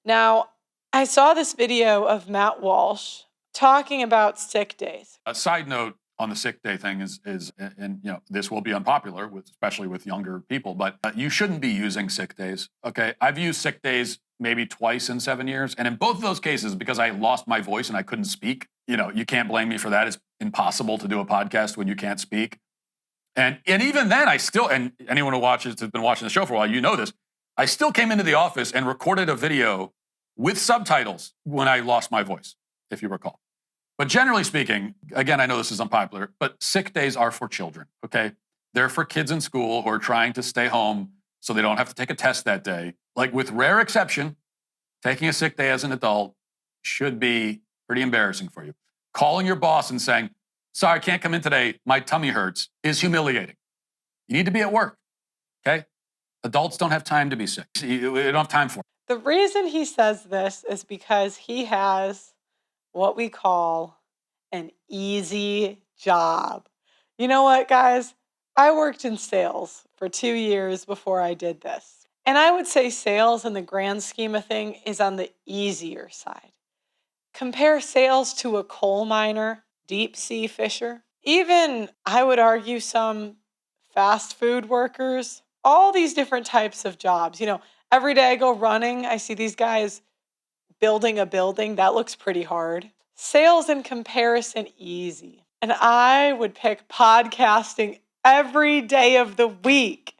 Now, I saw this video of Matt Walsh talking about sick days. A side note on the sick day thing is and you know, this will be unpopular, especially with younger people, but you shouldn't be using sick days. Okay, I've used sick days maybe twice in 7 years, and in both of those cases, because I lost my voice and I couldn't speak. You know, you can't blame me for that. It's impossible to do a podcast when you can't speak. And even then, I still, and anyone who has been watching the show for a while, you know this, I still came into the office and recorded a video with subtitles when I lost my voice, if you recall. But generally speaking, again, I know this is unpopular, but sick days are for children, okay? They're for kids in school who are trying to stay home so they don't have to take a test that day. Like, with rare exception, taking a sick day as an adult should be pretty embarrassing for you. Calling your boss and saying, sorry, I can't come in today, my tummy hurts, is humiliating. You need to be at work, okay? Adults don't have time to be sick. You don't have time for it. The reason he says this is because he has what we call an easy job. You know what, guys? I worked in sales for 2 years before I did this. And I would say sales in the grand scheme of things is on the easier side. Compare sales to a coal miner, deep sea fisher, even I would argue some fast food workers, all these different types of jobs. You know, every day I go running, I see these guys building a building. That looks pretty hard. Sales in comparison, easy. And I would pick podcasting every day of the week.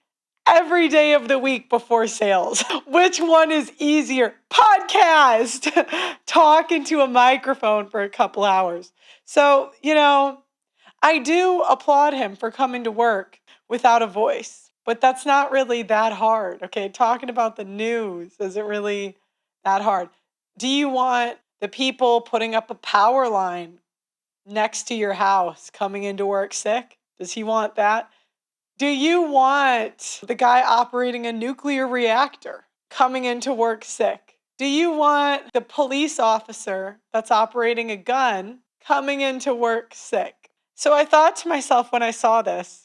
Every day of the week before sales. Which one is easier? Podcast! Talk into a microphone for a couple hours. So, you know, I do applaud him for coming to work without a voice. But that's not really that hard, okay? Talking about the news isn't really that hard. Do you want the people putting up a power line next to your house coming into work sick? Does he want that? Do you want the guy operating a nuclear reactor coming into work sick? Do you want the police officer that's operating a gun coming into work sick? So I thought to myself when I saw this,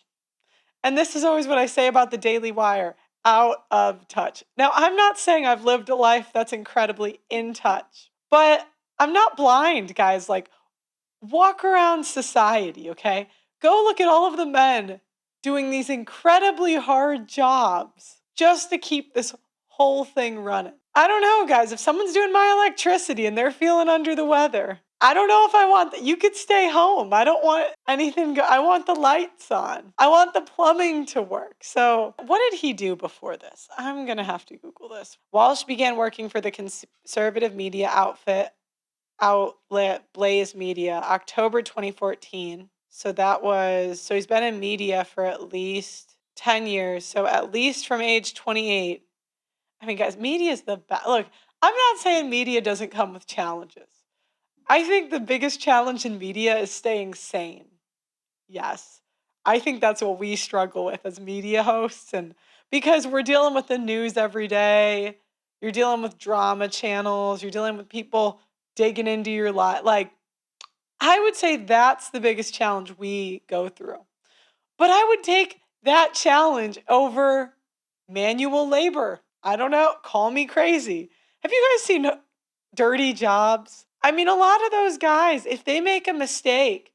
and this is always what I say about the Daily Wire, out of touch. Now, I'm not saying I've lived a life that's incredibly in touch, but I'm not blind, guys. Like, walk around society, okay? Go look at all of the men doing these incredibly hard jobs just to keep this whole thing running. I don't know, guys. If someone's doing my electricity and they're feeling under the weather, I don't know if I want that. You could stay home. I don't want anything. I want the lights on. I want the plumbing to work. So what did he do before this? I'm going to have to Google this. Walsh began working for the conservative media outlet Blaze Media, October 2014. So he's been in media for at least 10 years. So at least from age 28. I mean, guys, media is the best. Look, I'm not saying media doesn't come with challenges. I think the biggest challenge in media is staying sane. Yes. I think that's what we struggle with as media hosts. And because we're dealing with the news every day, you're dealing with drama channels, you're dealing with people digging into your life. Like, I would say that's the biggest challenge we go through. But I would take that challenge over manual labor. I don't know. Call me crazy. Have you guys seen Dirty Jobs? I mean, a lot of those guys, if they make a mistake,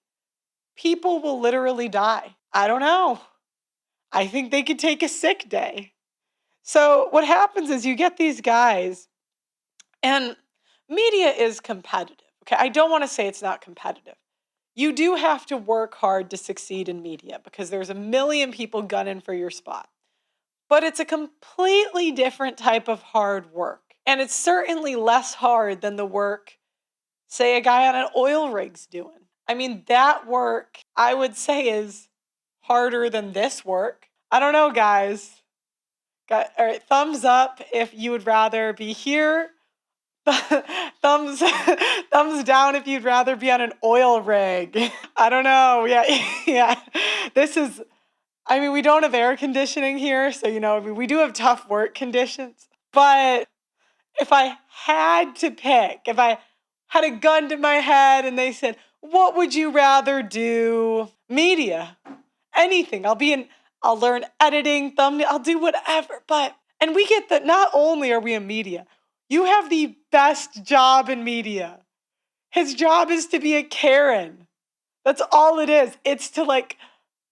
people will literally die. I don't know. I think they could take a sick day. So what happens is you get these guys, and media is competitive. Okay, I don't want to say it's not competitive. You do have to work hard to succeed in media because there's a million people gunning for your spot. But it's a completely different type of hard work. And it's certainly less hard than the work, say, a guy on an oil rig's doing. I mean, that work, I would say, is harder than this work. I don't know, guys. All right, thumbs up if you would rather be here. thumbs down if you'd rather be on an oil rig. I don't know. Yeah. This is, I mean, we don't have air conditioning here, so, you know, we do have tough work conditions. But if I had to pick, if I had a gun to my head and they said, what would you rather do? Media. Anything. I'll learn editing, thumbnail, I'll do whatever. And we get that not only are we in media, You have the best job in media. His job is to be a Karen. That's all it is. It's to like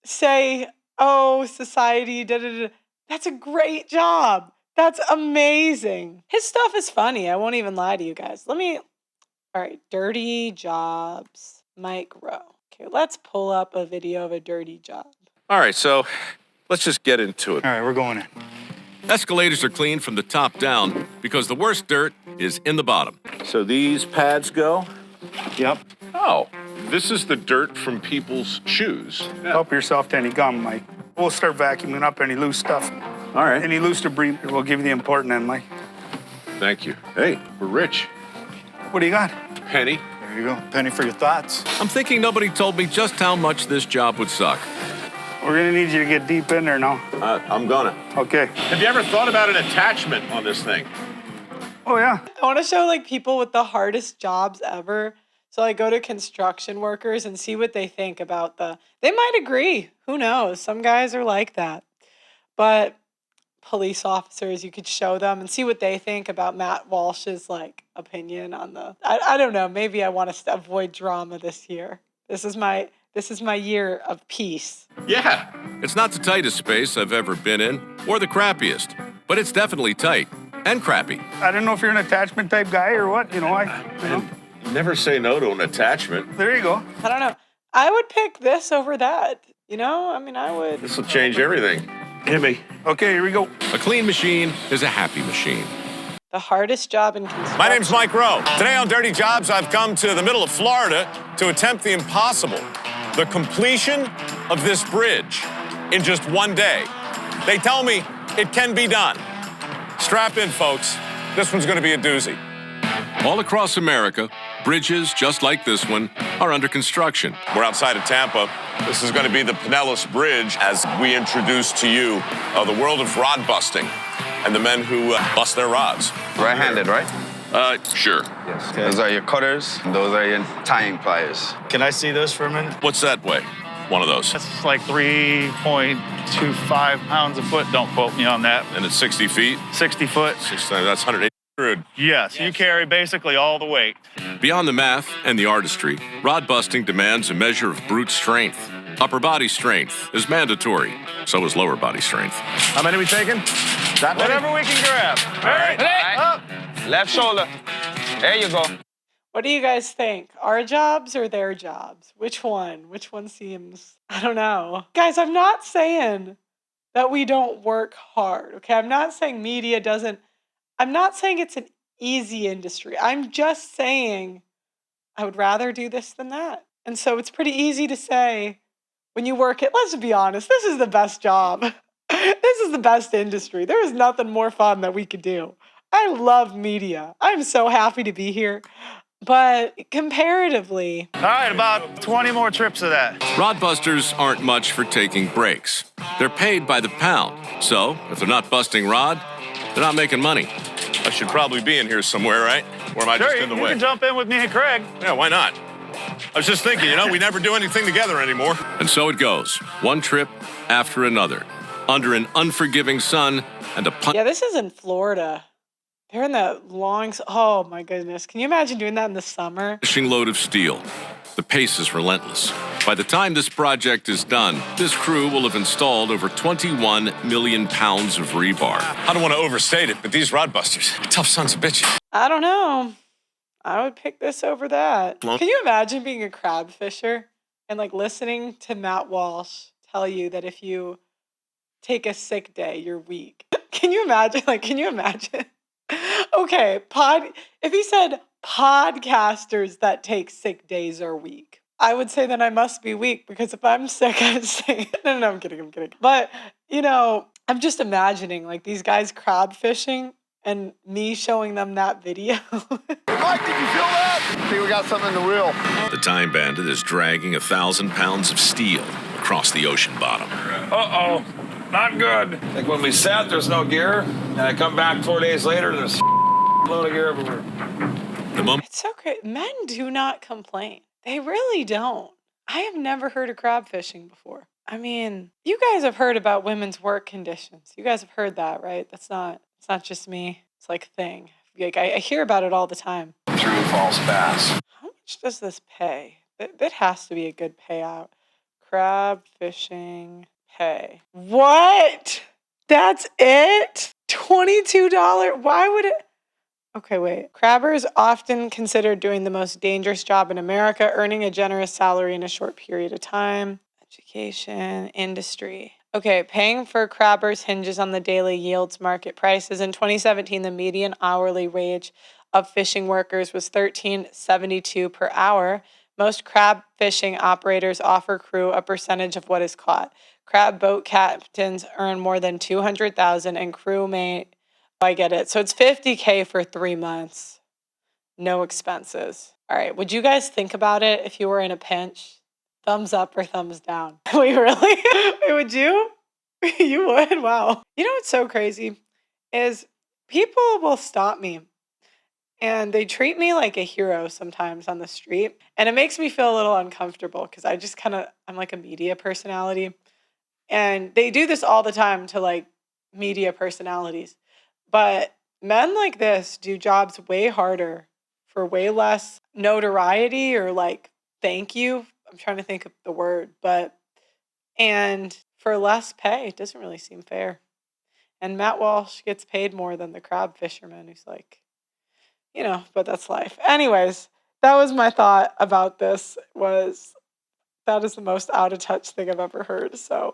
say, oh, society, da da da. That's a great job. That's amazing. His stuff is funny. I won't even lie to you guys. All right, dirty jobs, Mike Rowe. Okay, let's pull up a video of a dirty job. All right, so let's just get into it. All right, we're going in. Escalators are cleaned from the top down because the worst dirt is in the bottom. So these pads go? Yep. Oh, this is the dirt from people's shoes. Help yourself to any gum, Mike. We'll start vacuuming up any loose stuff. All right. Any loose debris, we'll give you the important end, Mike. Thank you. Hey, we're rich. What do you got? Penny. There you go. Penny for your thoughts. I'm thinking nobody told me just how much this job would suck. We're gonna need you to get deep in there now. I'm gonna. Okay. Have you ever thought about an attachment on this thing? Oh, yeah. I want to show like people with the hardest jobs ever. So I go to construction workers and see what they think about they might agree. Who knows? Some guys are like that. But police officers, you could show them and see what they think about Matt Walsh's like opinion on I don't know. Maybe I want to avoid drama this year. This is my year of peace. Yeah. It's not the tightest space I've ever been in, or the crappiest, but it's definitely tight and crappy. I don't know if you're an attachment type guy or what. You know. Never say no to an attachment. There you go. I don't know. I would pick this over that. You know? I mean, I would. This will change everything. Hit me. Okay, here we go. A clean machine is a happy machine. The hardest job in construction. My name's Mike Rowe. Today on Dirty Jobs, I've come to the middle of Florida to attempt the impossible, the completion of this bridge in just one day. They tell me it can be done. Strap in, folks. This one's going to be a doozy. All across America, bridges just like this one are under construction. We're outside of Tampa. This is going to be the Pinellas Bridge as we introduce to you the world of rod busting and the men who bust their rods. Right-handed, right? Sure. Yes. Okay. Those are your cutters, and those are your tying pliers. Can I see this for a minute? What's that weigh? One of those. That's like 3.25 pounds a foot. Don't quote me on that. And it's 60 feet? 60 foot. That's 180. Yes, you carry basically all the weight. Beyond the math and the artistry, rod busting demands a measure of brute strength. Upper body strength is mandatory. So is lower body strength. How many are we taking? That many? Whatever we can grab. All right. Up. Left shoulder. There you go. What do you guys think? Our jobs or their jobs? Which one? Which one seems... I don't know. Guys, I'm not saying that we don't work hard, okay? I'm not saying media doesn't... I'm not saying it's an easy industry. I'm just saying I would rather do this than that. And so it's pretty easy to say when you work it, let's be honest, this is the best job. This is the best industry. There is nothing more fun that we could do. I love media. I'm so happy to be here. But comparatively... All right, about 20 more trips of that. Rod busters aren't much for taking breaks. They're paid by the pound. So if they're not busting rod, they're not making money. I should probably be in here somewhere, right? Or am I just in the you way? can jump in with me and Craig. Yeah, why not? I was just thinking, we never do anything together anymore. And so it goes, one trip after another, under an unforgiving sun and a Yeah, this is in Florida. They're in the oh my goodness. Can you imagine doing that in the summer? punishing load of steel. The pace is relentless. By the time this project is done, this crew will have installed over 21 million pounds of rebar. I don't want to overstate it, but these rod busters, tough sons of bitches. I don't know. I would pick this over that. Can you imagine being a crab fisher and like listening to Matt Walsh tell you that if you take a sick day, you're weak? Can you imagine? Okay, if he said podcasters that take sick days are weak, I would say that I must be weak because if I'm sick, I'd say, no, I'm kidding. But, I'm just imagining like these guys crab fishing and me showing them that video. Mike, did you feel that? I think we got something in the wheel. The time bandit is dragging 1,000 pounds of steel across the ocean bottom. Uh-oh, not good. Like when we sat, there's no gear, and I come back 4 days later, there's a load of gear everywhere. It's so great. Men do not complain. They really don't. I have never heard of crab fishing before. I mean, you guys have heard about women's work conditions. You guys have heard that, right? It's not just me. It's like a thing. Like I hear about it all the time. Through false bass. How much does this pay? That has to be a good payout. Crab fishing pay. What? That's it? $22? Why would it? Okay, wait. Crabbers often considered doing the most dangerous job in America, earning a generous salary in a short period of time. Education, industry. Okay, paying for crabbers hinges on the daily yields market prices. In 2017, the median hourly wage of fishing workers was $13.72 per hour. Most crab fishing operators offer crew a percentage of what is caught. Crab boat captains earn more than $200,000 and crew may... Oh, I get it. So it's $50K for 3 months. No expenses. All right. Would you guys think about it if you were in a pinch? Thumbs up or thumbs down? Wait, really? Wait, would you? You would? Wow. You know what's so crazy is people will stop me and they treat me like a hero sometimes on the street. And it makes me feel a little uncomfortable because I just I'm like a media personality. And they do this all the time to like media personalities. But men like this do jobs way harder for way less notoriety or like thank you. I'm trying to think of the word, and for less pay. It doesn't really seem fair. And Matt Walsh gets paid more than the crab fisherman who's like, but that's life. Anyways, that was my thought about this that is the most out of touch thing I've ever heard. So